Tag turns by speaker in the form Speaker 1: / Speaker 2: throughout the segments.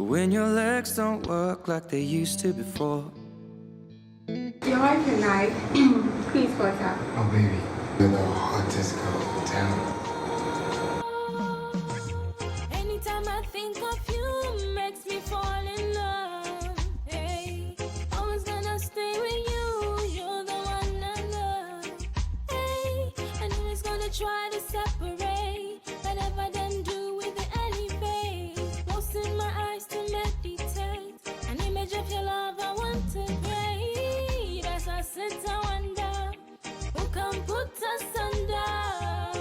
Speaker 1: when your legs don't work like they used to before.
Speaker 2: Your wife and I, please, what's up?
Speaker 3: Oh, baby, you're the hottest girl in town.
Speaker 4: Anytime I think of you, makes me fall in love. Hey, always gonna stay with you. You're the one I love. Hey, I know it's gonna try to separate, but if I don't do with the any face, closing my eyes to meditate, an image of your love I want to create. As I sit and wonder, who can put us under?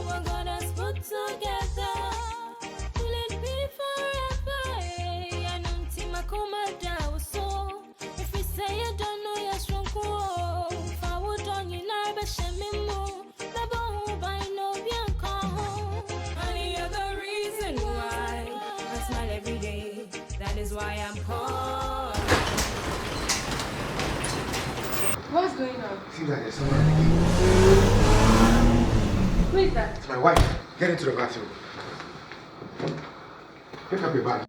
Speaker 4: What God has put together. Will it be forever? I don't think my command so. If we say I don't know, you're strong. If I would on you now, but shame more. By no bianca. Honey, you're the reason why I smile every day. That is why I'm hot.
Speaker 2: What's going on?
Speaker 3: Seems like there's someone at the gate.
Speaker 2: Who is that?
Speaker 3: It's my wife. Get into the bathroom. Pick up your bag.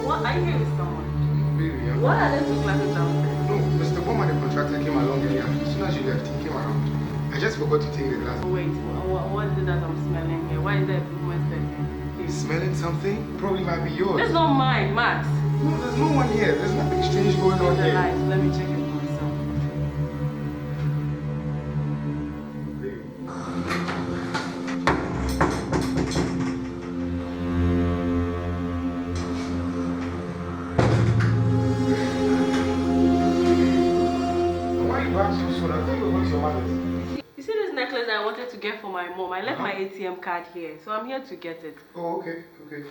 Speaker 5: What? Are you here with someone?
Speaker 3: Baby, yeah.
Speaker 5: Why are there two glasses downstairs?
Speaker 3: No, Mr. Bowman, the contractor, came along earlier. As soon as you left, he came around. I just forgot to take the glass.
Speaker 5: Oh, wait, what is it that I'm smelling here? Why is there a woman's perfume?
Speaker 3: Smelling something? Probably might be yours.
Speaker 5: That's not mine, Max.
Speaker 3: No, there's no one here. There's nothing strange going on
Speaker 5: The
Speaker 3: here.
Speaker 5: lights. Let me check it for myself.
Speaker 3: Why are you back so soon? I thought you were going to your mother's.
Speaker 5: You see this necklace that I wanted to get for my mom? I left my ATM card here, so I'm here to get it.
Speaker 3: Oh, okay, okay.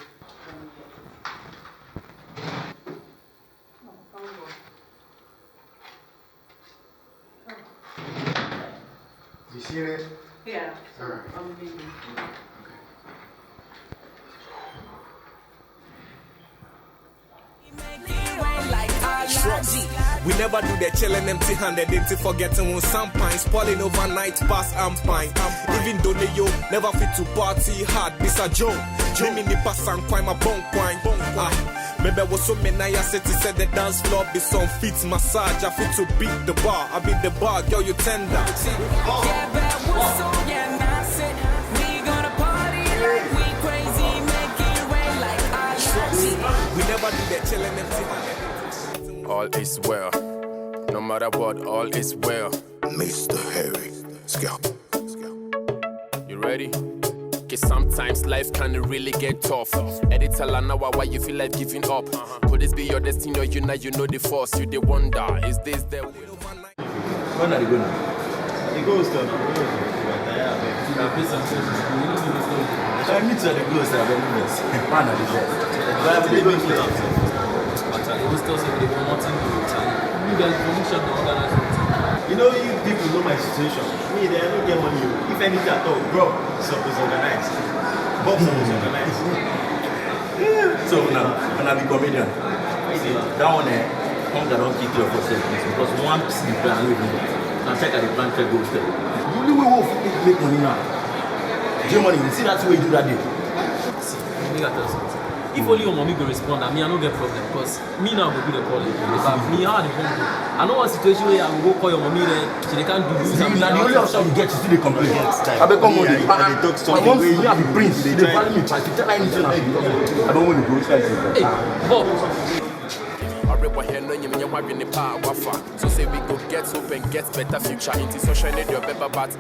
Speaker 3: You seen it?
Speaker 5: Yeah, so
Speaker 3: Alright.
Speaker 5: I'm leaving.
Speaker 6: We never do the chillin' empty-handed, empty forgetting when some pine spoiling overnight past ampine. Even though they yo never fit to party hard, this a joke. Jimmy ni pass and quite my bone quine. Maybe was so many I said to say the dance floor be some feet massage. I fit to beat the bar, I beat the bar, girl you tender.
Speaker 4: Yeah, bad was so yeah, massive. We gonna party like we crazy, make it rain like I
Speaker 6: We never do the chillin' empty-handed.
Speaker 7: All is well. No matter what, all is well.
Speaker 8: Mr. Harry, Scout.
Speaker 7: You ready? Cause sometimes life can really get tough. Edit tell an hour why you feel like giving up. Could this be your destiny or you know the force? You the wonder. Is this the way?
Speaker 9: When are they going? They go to the I need to the ghost of the universe. Man, are the best. But they don't kill themselves. They will still say they want nothing to do. You guys permission to organize it. You know, you people know my situation. Me, they don't get money. If anything at all, bro, something's organized. Bob, something's organized. So now, when I be comedian, that one there, come that don't kick you for seconds because one sleep plan living. Now check out the plan, check go step. The only way we make money now. Money, you see that's the way you do that day.
Speaker 10: See, let me tell you something. If only your mommy go respond, I mean, I don't get problem because me now go do the calling. But me, I the phone. I know one situation where I will go call your mommy there, she can't do this.
Speaker 9: Now the only option you get is to the complain. I become money. I talk something. I want to be prince. They value me. I tell anything. I don't want to go.
Speaker 10: Hey, Bob.
Speaker 7: So say we go get hope and get better future. Into social media, better but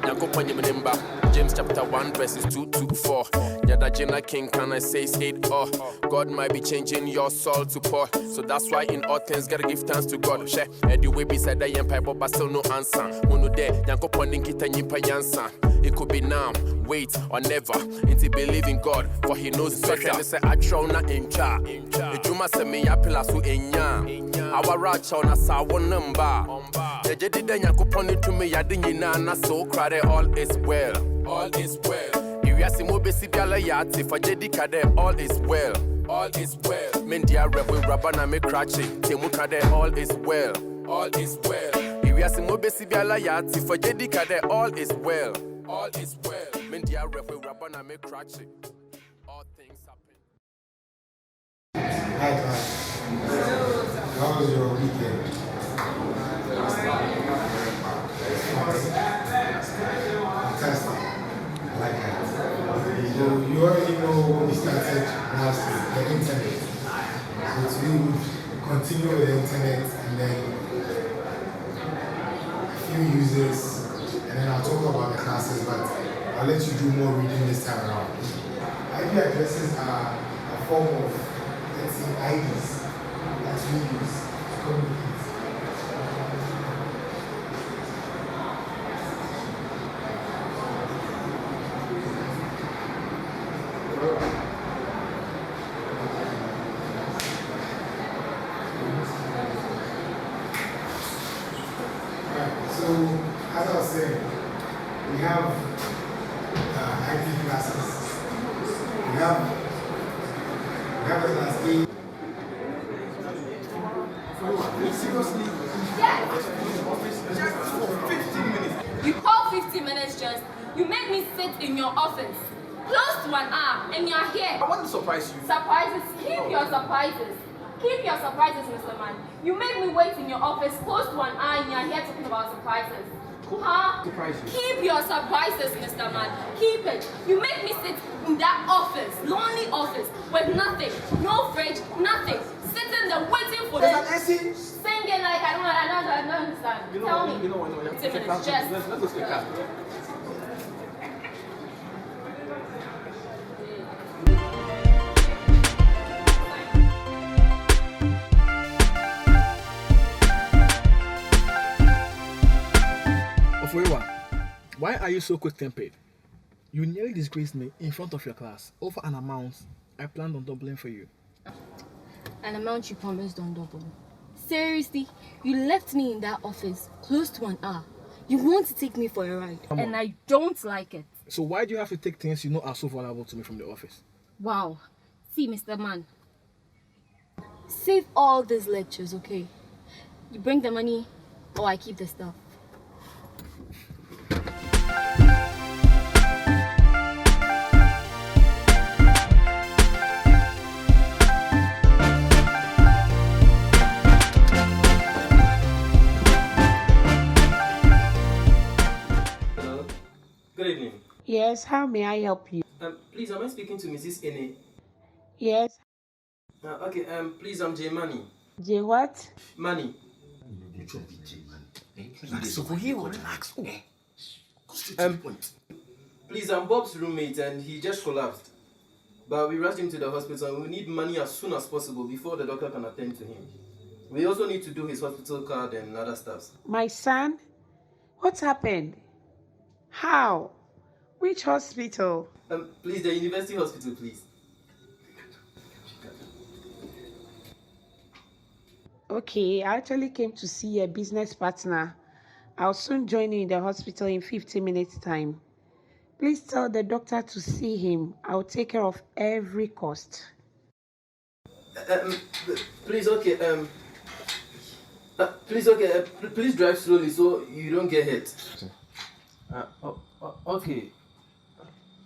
Speaker 7: James chapter 1 verses 2 to 4. Yada Jina King can I say 8 oh. God might be changing your soul to pour. So that's why in all things gotta give thanks to God. Share anyway beside the empire but still no answer. Mono there, Yanko Ponding Kita Yimpa Yansa. It could be now. wait or never. Into believe in God, for he knows better. They say I try not in cha. The Juma say me apela su enya. Our right on a saw number. The jedi then you pon it to me, I didn't na so crowded. All is well, all is well. If you see mo besi biala yati for jedi kade, all is well, all is well. Men dia rap with rubber na me cratching. Temu kade, all is well, all is well. If you see mo besi biala yati for jedi kade, all is well, all is well. Men dia rap with rubber na me cratching. All things happen.
Speaker 3: Hi guys. How was your weekend? Fantastic. I like that. So you already know when we started last week, the internet. So today we continue with the internet and then a few users and then I'll talk about the classes, but I'll let you do more reading this time around. IP addresses are a form of, let's say, IDs that we use to communicate. So, as I was saying, we have IP classes. We have a class A. Seriously?
Speaker 11: Yes! Just for 15 minutes. You call 15 minutes just. You make me sit in your office. Close to an hour, and you're here.
Speaker 9: I want to surprise you.
Speaker 11: Surprises? Keep your surprises. Keep your surprises, Mr. Man. You make me wait in your office close to an hour and you're here talking about surprises. Huh?
Speaker 9: Surprise you.
Speaker 11: Keep your surprises, Mr. Man. Keep it. You make me sit in that office, lonely office, with nothing, no fridge, nothing. Sitting there waiting for
Speaker 9: There's an AC.
Speaker 11: Singing like I don't understand.
Speaker 9: You know,
Speaker 11: Tell me.
Speaker 9: You know,
Speaker 11: 15 minutes, just.
Speaker 9: Let's go to the car. Why are you so quick-tempered? You nearly disgraced me in front of your class over an amount I planned on doubling for you.
Speaker 11: An amount you promised on double. Seriously, you left me in that office close to an hour. You want to take me for a ride, and I don't like it.
Speaker 9: So why do you have to take things you know are so valuable to me from the office?
Speaker 11: Wow. See, Mr. Man, save all these lectures, okay? You bring the money, or I keep the stuff.
Speaker 10: Good evening.
Speaker 2: Yes, how may I help you?
Speaker 10: Please, am I speaking to Mrs. Ene?
Speaker 2: Yes.
Speaker 10: Okay, please, I'm J Money.
Speaker 2: J what?
Speaker 10: Money. Please, I'm Bob's roommate and he just collapsed. But we rushed him to the hospital and we need money as soon as possible before the doctor can attend to him. We also need to do his hospital card and other stuff.
Speaker 2: My son? What happened? How? Which hospital?
Speaker 10: Please, the university hospital, please.
Speaker 2: Okay, I actually came to see a business partner. I'll soon join you in the hospital in 15 minutes' time. Please tell the doctor to see him. I'll take care of every cost.
Speaker 10: Please, okay, please drive slowly so you don't get hit. Okay.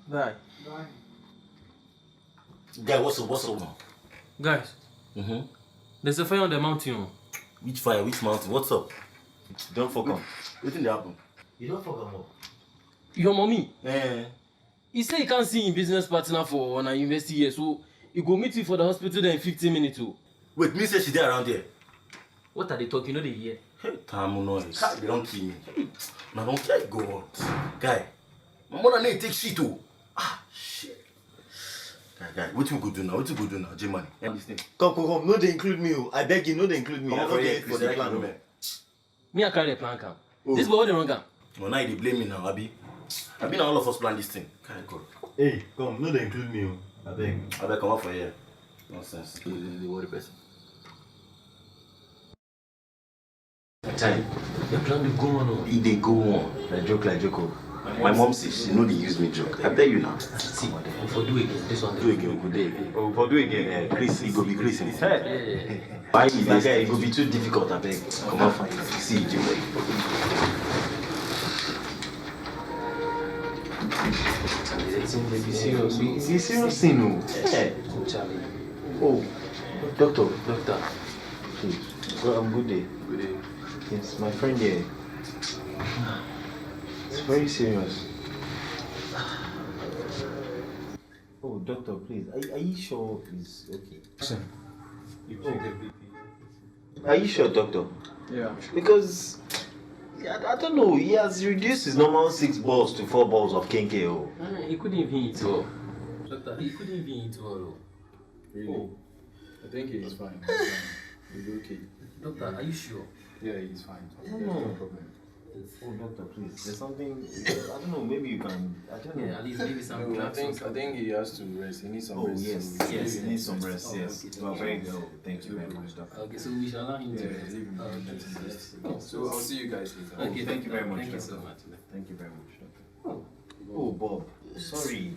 Speaker 10: Bye.
Speaker 3: Bye.
Speaker 12: Guy, what's up now?
Speaker 10: Guys, there's a fire on the mountain.
Speaker 12: Which fire? Which mountain? What's up? Don't fuck up. What did happen? You don't fuck up.
Speaker 10: Your mommy?
Speaker 12: Eh.
Speaker 10: He say he can't see him business partner for an university here, so he go meet you for the hospital there in 15 minutes. Too.
Speaker 12: Wait, me say she there around there.
Speaker 10: What are they talking? You know they hear.
Speaker 12: Hey, Tamu noise. They don't kill me. Now don't care. Go on. Guy, my mother need take shit too. Ah, shit. Guy, what you go do now? What you go do now, J-Money?
Speaker 13: Come. No, they include me. I beg you, no, they include me.
Speaker 12: Come
Speaker 13: I
Speaker 12: on,
Speaker 13: don't
Speaker 12: yeah,
Speaker 13: get it for the plan.
Speaker 10: Me, I carry the plan. This boy, what they wrong?
Speaker 12: No, now they blame me now, Abi. I mean, all of us plan this thing. Can't go.
Speaker 13: Hey, come, no, they include me. I beg.
Speaker 12: I better come out for here. Nonsense.
Speaker 10: The worry person.
Speaker 12: Time.
Speaker 10: Your plan will go on. Oh.
Speaker 12: They go on. Like joke. My mom says she know they use me joke. I tell you now.
Speaker 10: See, for do again. This one.
Speaker 12: Do again, good day.
Speaker 13: Oh, for do again.
Speaker 12: Chris, it go be Chris.
Speaker 10: Yeah.
Speaker 12: Why is that guy? It go be too difficult. I beg. Come out for here. See you, Jim.
Speaker 10: Be serious.
Speaker 13: Be serious, no.
Speaker 10: Charlie.
Speaker 13: Oh, doctor.
Speaker 12: Please.
Speaker 13: Well, good day.
Speaker 10: Good day.
Speaker 13: Yes, my friend here. It's very serious. Oh, doctor, please. Are you sure it's okay? Are you sure, doctor?
Speaker 10: Yeah.
Speaker 13: Because I don't know. He has reduced his normal 6 balls to 4 balls of KKO.
Speaker 10: He couldn't even eat all. Doctor, he couldn't even eat all.
Speaker 9: Really?
Speaker 10: Oh.
Speaker 9: I think he's fine. He's okay.
Speaker 10: Doctor, are you sure?
Speaker 9: Yeah, he's fine.
Speaker 13: No
Speaker 9: problem.
Speaker 13: Oh, doctor, please. There's something. I don't know. Maybe you can. I don't know.
Speaker 10: Yeah, at least maybe some.
Speaker 9: No, I think he has to rest. He needs some rest.
Speaker 13: Yes, he needs some rest. Yes. Well, very good. Thank you very much, doctor.
Speaker 10: Okay, so we shall allow him to
Speaker 9: rest. Leave him. So I'll see you guys later.
Speaker 13: Okay, thank you very much.
Speaker 10: Thank you so much.
Speaker 13: Thank you very much, doctor. Oh, Bob. Sorry.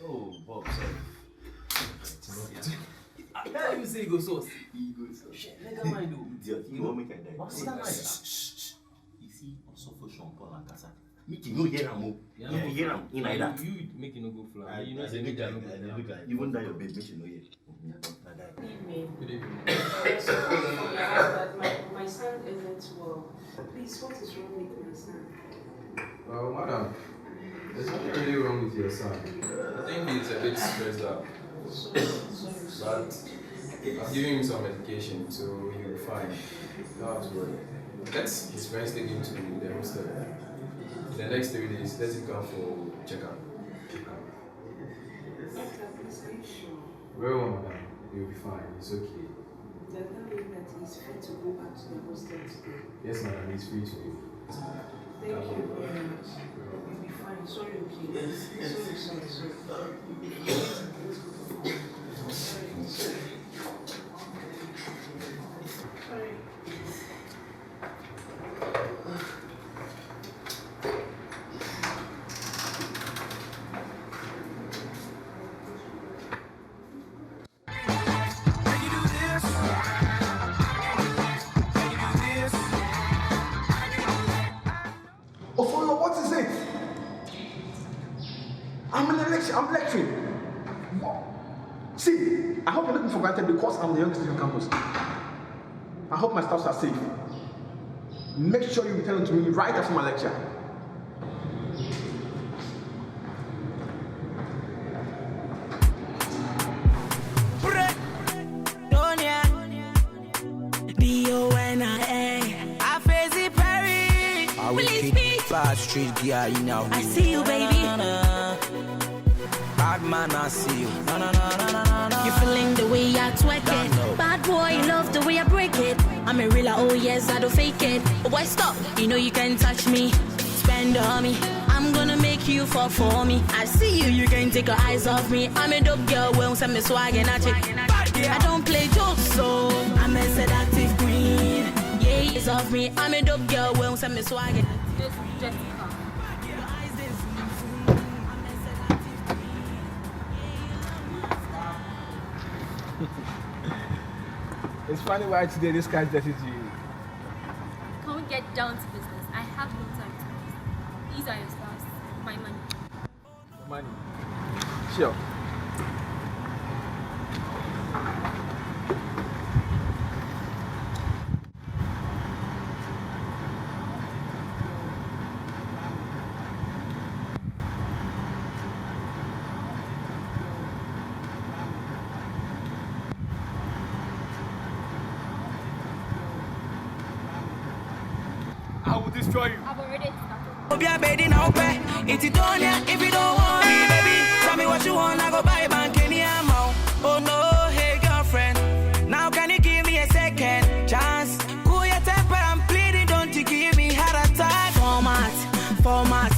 Speaker 13: Oh, Bob. Sorry.
Speaker 10: I can't even say he goes sauce. He goes sauce. Shit, nigga, mind though.
Speaker 13: You won't make a die.
Speaker 10: What's that like?
Speaker 12: You see, also for Sean Paul and Kasa. Make you no hear him. If you hear him, in like that.
Speaker 10: You make it no go fly. You know, say make it no go fly.
Speaker 12: Even that your baby, make you no hear.
Speaker 5: Good evening. That my son isn't well. Please, what is wrong with my son?
Speaker 9: Well, madam, there's nothing really wrong with your son. I think he's a bit stressed out. But I've given him some medication, so he'll be fine. Not to worry. Let his friends take him to the hostel. In the next 3 days, let him come for checkup. Very well, madam. He'll be fine. It's okay.
Speaker 5: Does that mean that he's free to go back to the hostel today?
Speaker 9: Yes, madam. He's free to go.
Speaker 5: Thank you very much. He'll be fine. Sorry, okay. Sorry.
Speaker 3: Ofolo, what is it? I'm lecturing. What? See, I hope you're looking for granted because I'm the youngest in campus. I hope my staffs are safe. Make sure you return to me right after my lecture.
Speaker 1: Street guy, you know.
Speaker 4: I see you, baby.
Speaker 1: Bad man, I see you.
Speaker 4: You're feeling the way I twerk it. Bad boy, love the way I break it. I'm a real, oh yes, I don't fake it. Oh boy, stop. You know you can't touch me. Spend on me. I'm gonna make you fall for me. I see you, you can't take your eyes off me. I'm a dope girl, won't send me swagging at it. I don't play jokes, so I'm a seductive queen. Yeah, it's off me. I'm a dope girl, won't send me swagging.
Speaker 3: It's funny why today this guy's dirty to you.
Speaker 11: Can we get down to business? I have no time to waste. These are your stars. My money.
Speaker 3: Money. Sure. I will destroy you.
Speaker 11: I've already started.
Speaker 14: If you don't want me, baby, tell me what you want, I go buy a bank any amount. Oh no, hey girlfriend, now can you give me a second chance? Cool your temper, I'm pleading, don't you give me heart attack.
Speaker 4: Format,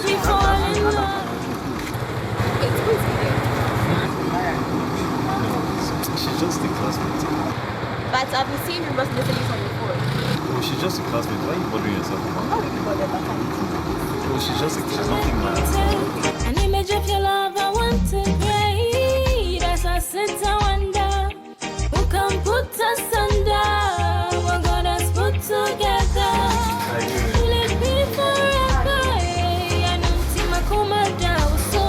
Speaker 4: makes me fall in love.
Speaker 11: It's good to hear.
Speaker 9: She's just a classmate.
Speaker 11: But I've been seeing rumors literally from before.
Speaker 9: Oh, she's just a classmate. Why are you bothering yourself about
Speaker 11: How would you bother about her?
Speaker 9: Oh, she's nothing like
Speaker 4: An image of your love I want to create. As I sit and wonder, who can put us under? What God has put together. Will it be forever? I know Tima Kumada so.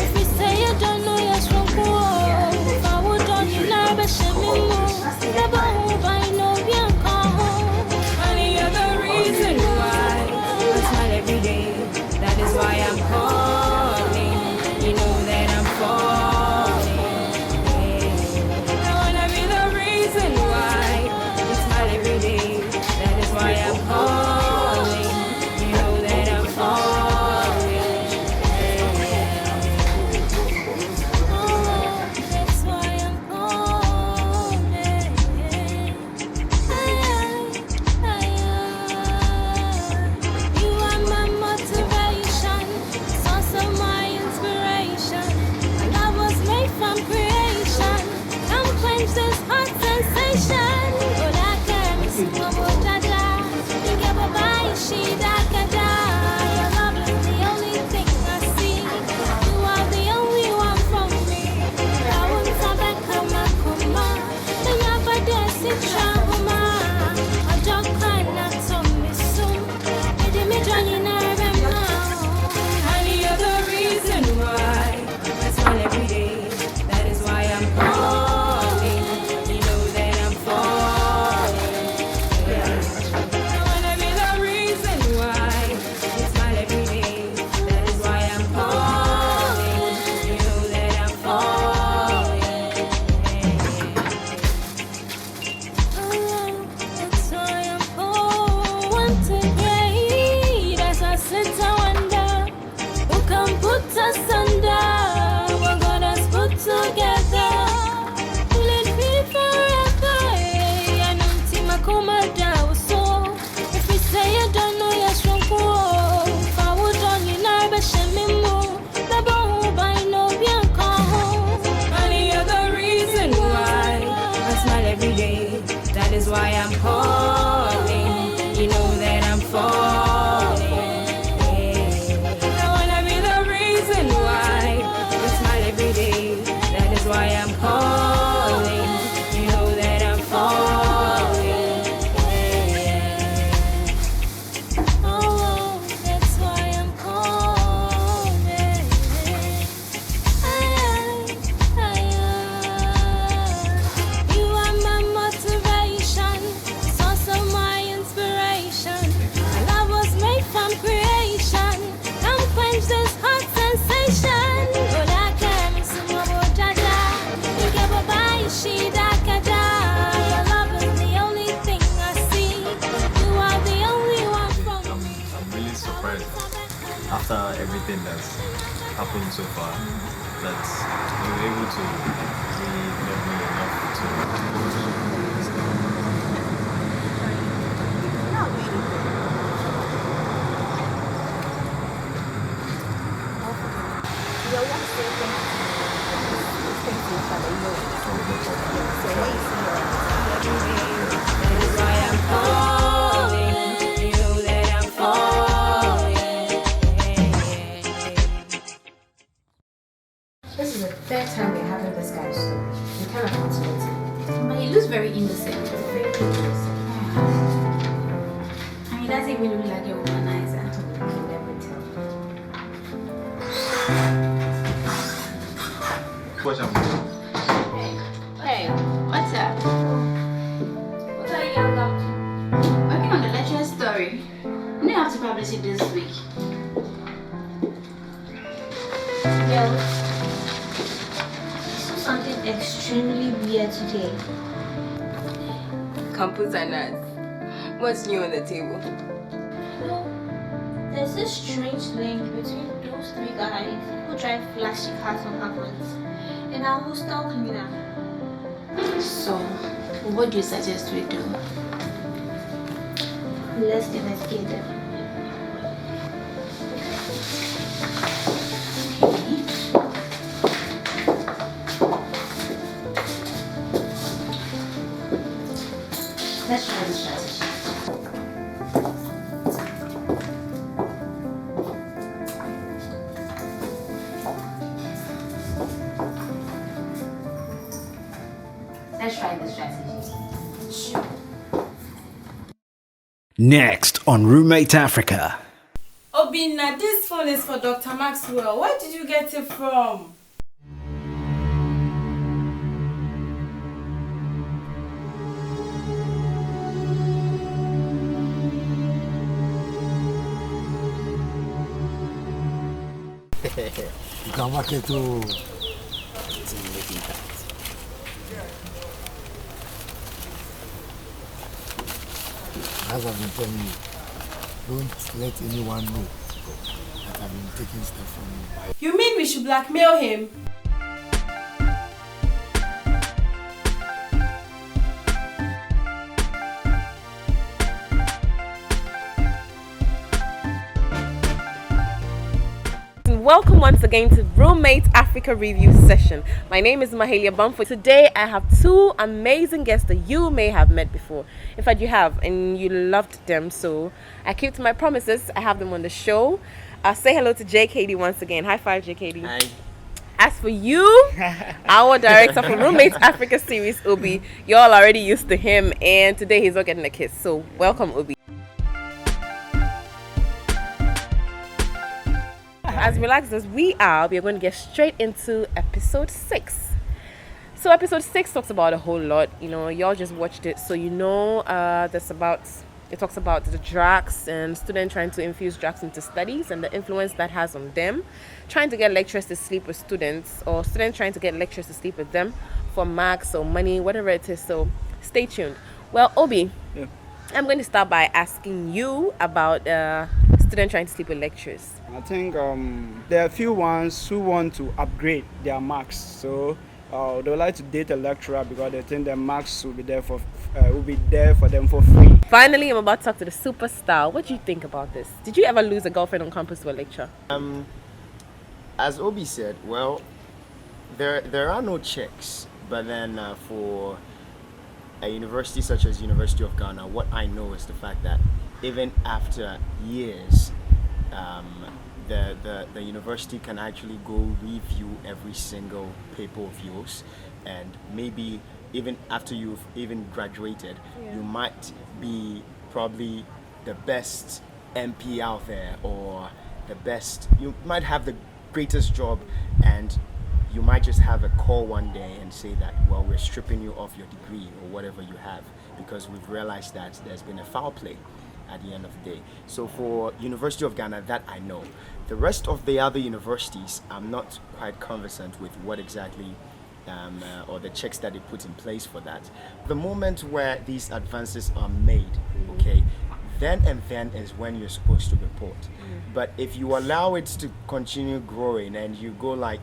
Speaker 4: If we say you don't know, yes, from if I would on you, never shame me more. Never hope I know you come. Any other reason why I smile every day. That is why I'm calling. You know that I'm falling. I wanna be the reason why I smile every day. That is why I'm calling. You know that I'm falling. Oh, that's why I'm calling. You are my motivation, source of my inspiration. My love was made from creation. Come quench this hot sensation. But I can't miss you, Dada. Think about my she Dada. Your love is the only thing I see. You are the only one for me. I won't have a come. Then you have a dancing trauma. I don't kind of tell me soon. Any other reason why I smile every day? That is why I'm calling. You know that I'm falling. I wanna be the reason why I smile every day. That is why I'm calling. You know that I'm falling. That's why I'm calling. Want to great as I sit and wonder, who can put us under? What God has put together. Will it be forever? I know Tima Kumada so. If we say you don't know, yes, from if I would on you, never shame me more. The bomb by no any other reason why I smile every day. That is why I'm calling. You know that I'm falling. I wanna be the reason why I smile every day. That is why I'm calling. You know that I'm falling. Oh, that's why I'm calling. You are my motivation, source of my inspiration. My love was made from creation. Come quench this hot sensation. But I can't miss you, Dada. Think about my she Dada. Your love is the only thing I see. You are the only one from me.
Speaker 9: I'm really surprised after everything that's happened so far that you were able to really love me enough to.
Speaker 4: That is why I'm calling. You know that I'm falling.
Speaker 15: This is the third time we're having this guy's story. We cannot continue it. But he looks very innocent. Very innocent. And he doesn't even look like a womanizer. You can never tell.
Speaker 9: Watch out.
Speaker 15: Hey, what's up? What are you up to? Working on the lecture story. I'm gonna have to publish it this week.
Speaker 16: Well, I saw something extremely weird today.
Speaker 11: Computer nuts. What's new on the table?
Speaker 16: Well, there's this strange link between those three guys who drive flashy cars on Harvard's and our hostel cleaner.
Speaker 15: So, what do you suggest we do?
Speaker 16: Let's investigate them.
Speaker 15: Let's try this strategy. Let's try this strategy. Sure.
Speaker 17: Next on Roommate Africa.
Speaker 5: Obina, this phone is for Dr. Maxwell. Where did you get it from?
Speaker 3: You can mark it to. As I've been telling you, don't let anyone know that I've been taking stuff from you.
Speaker 5: You mean we should blackmail him?
Speaker 18: Welcome once again to Roommate Africa review session. My name is Mahalia Bamford. Today I have two amazing guests that you may have met before. In fact, you have, and you loved them. So I keep to my promises. I have them on the show. Say hello to JKD once again. High five, JKD.
Speaker 19: Hi.
Speaker 18: As for you, our director for Roommate Africa series, Obi, y'all already used to him, and today he's not getting a kiss. So welcome, Obi. As relaxed as we are going to get straight into episode 6. So episode 6 talks about a whole lot. You know, y'all just watched it, so you know it talks about the drugs and students trying to infuse drugs into studies and the influence that has on them, trying to get lecturers to sleep with students, or students trying to get lecturers to sleep with them for marks or money, whatever it is. So stay tuned. Well, Obi,
Speaker 19: Yeah.
Speaker 18: I'm going to start by asking you about students trying to sleep with lecturers.
Speaker 19: I think there are a few ones who want to upgrade their marks. So they would like to date a lecturer because they think their marks will be there for them for free.
Speaker 18: Finally, I'm about to talk to the superstar. What do you think about this? Did you ever lose a girlfriend on campus to a lecture?
Speaker 13: As Obi said, well, there are no checks, but then for a university such as University of Ghana, what I know is the fact that even after years, the university can actually go review every single paper of yours, and maybe even after you've even graduated, you might be probably the best MP out there, or you might have the greatest job, and you might just have a call one day and say that, well, we're stripping you of your degree or whatever you have, because we've realized that there's been a foul play at the end of the day. So for University of Ghana, that I know. The rest of the other universities, I'm not quite conversant with what exactly or the checks that they put in place for that. The moment where these advances are made, okay, then and then is when you're supposed to report. But if you allow it to continue growing and you go like,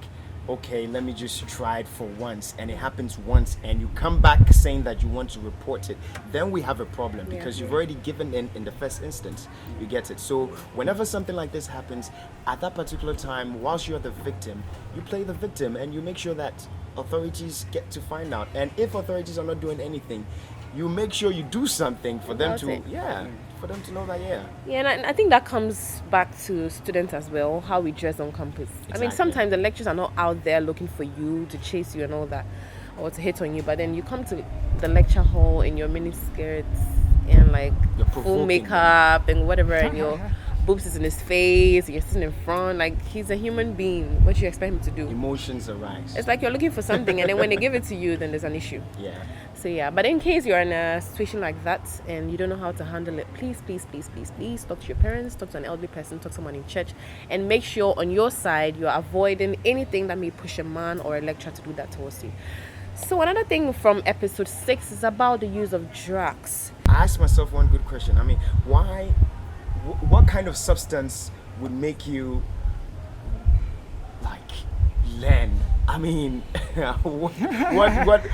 Speaker 13: okay, let me just try it for once, and it happens once, and you come back saying that you want to report it, then we have a problem, because you've already given in the first instance. You get it? So whenever something like this happens, at that particular time, whilst you're the victim, you play the victim and you make sure that authorities get to find out. And if authorities are not doing anything, you make sure you do something for them to, for them to know that,
Speaker 18: Yeah, and I think that comes back to students as well, how we dress on campus. I mean, sometimes the lecturers are not out there looking for you, to chase you and all that, or to hit on you, but then you come to the lecture hall in your mini skirts and like full makeup and whatever, and your boobs is in his face, and you're sitting in front, like he's a human being. What you expect him to do?
Speaker 13: Emotions arise.
Speaker 18: It's like you're looking for something, and then when they give it to you, then there's an issue. So yeah, but in case you're in a situation like that and you don't know how to handle it, please talk to your parents, talk to an elderly person, talk to someone in church, and make sure on your side you're avoiding anything that may push a man or a lecturer to do that towards you. So another thing from episode 6 is about the use of drugs.
Speaker 13: I asked myself one good question. I mean, what kind of substance would make you like learn? I mean, what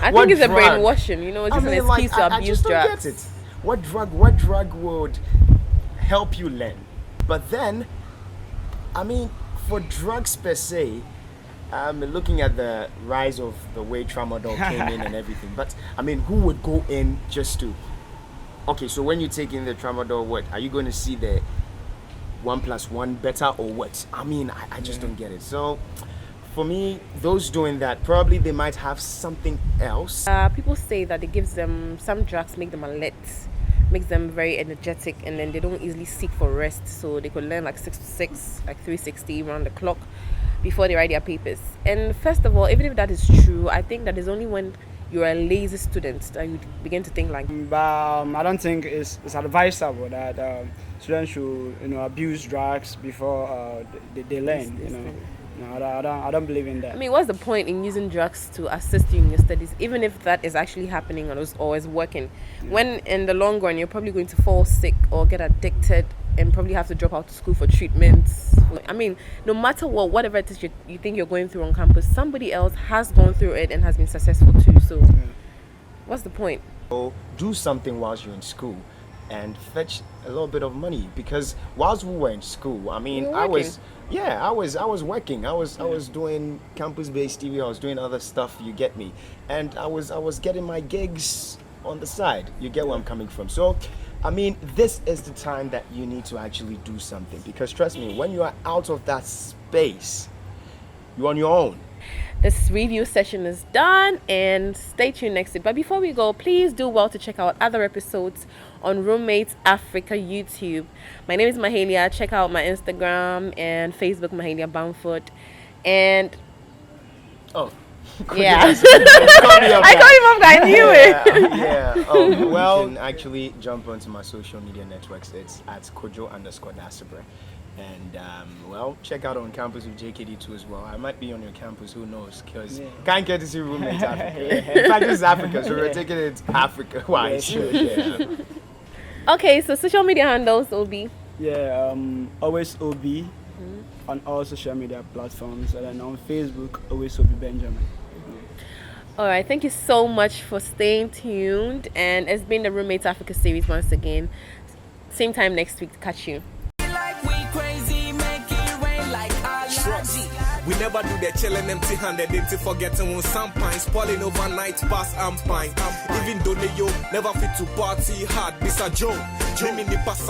Speaker 18: I think it's a brainwashing, you know, it's just an excuse to abuse drugs.
Speaker 13: I just don't get it. What drug would help you learn? But then, I mean, for drugs per se, looking at the rise of the way tramadol came in and everything, but I mean, who would go in just to Okay, so when you take in the tramadol, what are you going to see the 1+1 better or what? I mean, I just don't get it. So for me, those doing that, probably they might have something else.
Speaker 18: People say that it gives them, some drugs make them alert, makes them very energetic, and then they don't easily seek for rest, so they could learn like 6 to 6, like 360 around the clock before they write their papers. And first of all, even if that is true, I think that is only when you're a lazy student that you begin to think like.
Speaker 19: But I don't think it's advisable that students should abuse drugs before they learn. No, I don't believe in that.
Speaker 18: I mean, what's the point in using drugs to assist you in your studies, even if that is actually happening or is working? When in the long run, you're probably going to fall sick or get addicted and probably have to drop out of school for treatments. I mean, no matter what, whatever it is you think you're going through on campus, somebody else has gone through it and has been successful too. So what's the point?
Speaker 13: So do something whilst you're in school and fetch a little bit of money, because whilst we were in school, I mean, I was working. I was doing campus-based TV. I was doing other stuff. You get me? And I was getting my gigs on the side. You get where I'm coming from? So, I mean, this is the time that you need to actually do something, because trust me, when you are out of that space, you're on your own.
Speaker 18: This review session is done, and stay tuned next week. But before we go, please do well to check out other episodes on Roommate Africa YouTube. My name is Mahalia. Check out my Instagram and Facebook, Mahalia Bamford. And yeah, I got him off. I knew it.
Speaker 13: Yeah. Oh, well, you can actually jump onto my social media networks. It's at Kojo_Dasabre. And well, check out On Campus with JKD2 as well. I might be on your campus, who knows? Because can't get to see Roommate Africa. In fact, this is Africa, so we're taking it Africa. Why?
Speaker 19: Yeah, sure.
Speaker 18: Okay, so social media handles will be
Speaker 19: always OB on all social media platforms, and then on Facebook, always OB Benjamin.
Speaker 18: All right, thank you so much for staying tuned, and it's been the Roommate Africa series once again. Same time next week to catch you.
Speaker 6: We never do the chillin' empty-handed, empty forgetting when some pine spoiling overnight pass I'm fine. Even though they yo never fit to party hard, Mr. Joe, dreaming the pass.